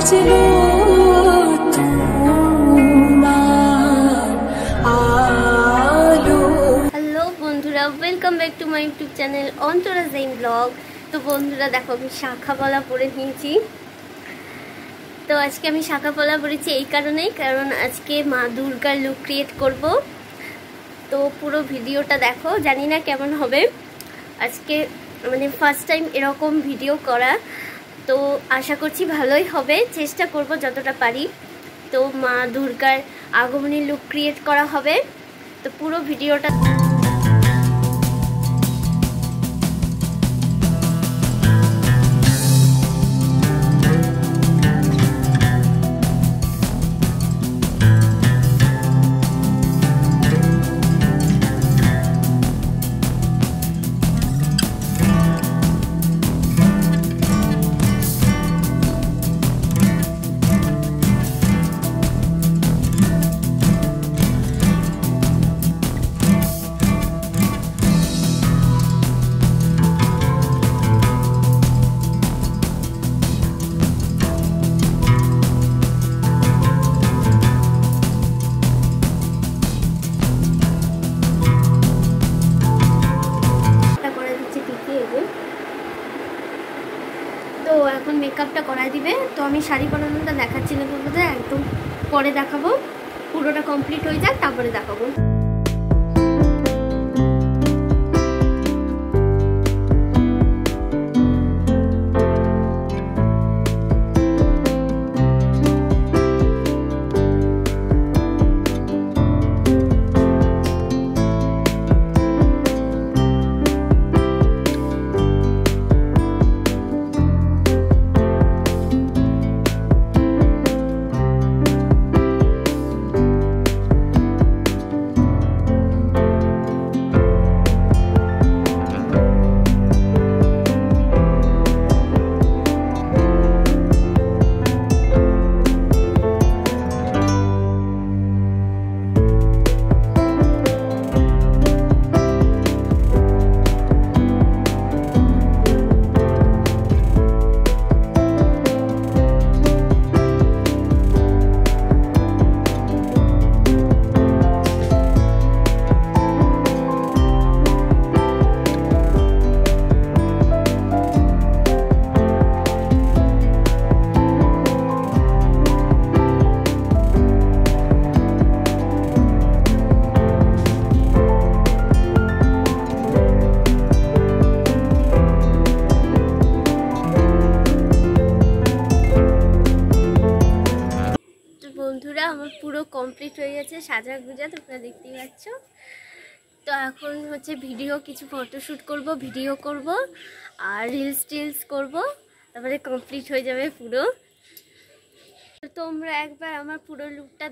বাজলো তোমার আলো। হ্যালো বন্ধুরা, welcome back to my YouTube channel Antara Jain blog. তো বন্ধুরা দেখো, আমি শাখা পলা পরে নিয়েছি। তো আজকে আমি শাখা পলা পরেছি এই কারণেই, কারণ আজকে মা দুর্গার লুক ক্রিয়েট করব। তো পুরো ভিডিওটা দেখো, জানি না কেমন হবে। আজকে মানে ফার্স্ট টাইম এরকম ভিডিও করা, তো আশা করছি ভালোই হবে, চেষ্টা করব যতটা পারি। তো মা দুর্গার আগমনী লুক ক্রিয়েট করা হবে, তো পুরো ভিডিওটা তো এখন মেকআপটা করাই দিবে। তো আমি শাড়ি পরানোটা দেখাচ্ছি না বলতে, একদম পরে দেখাবো। পুরোটা কমপ্লিট হয়ে যাক, তারপরে দেখাবো। বন্ধুরা, আমার পুরো কমপ্লিট হয়ে গেছে সাজা গুজা, তোমরা দেখতেই পাচ্ছ। তো এখন হচ্ছে ভিডিও, কিছু ফটোশ্যুট করব, ভিডিও করব আর রিলস টিলস করব, তারপরে কমপ্লিট হয়ে যাবে পুরো। তোমরা একবার আমার পুরো লুকটা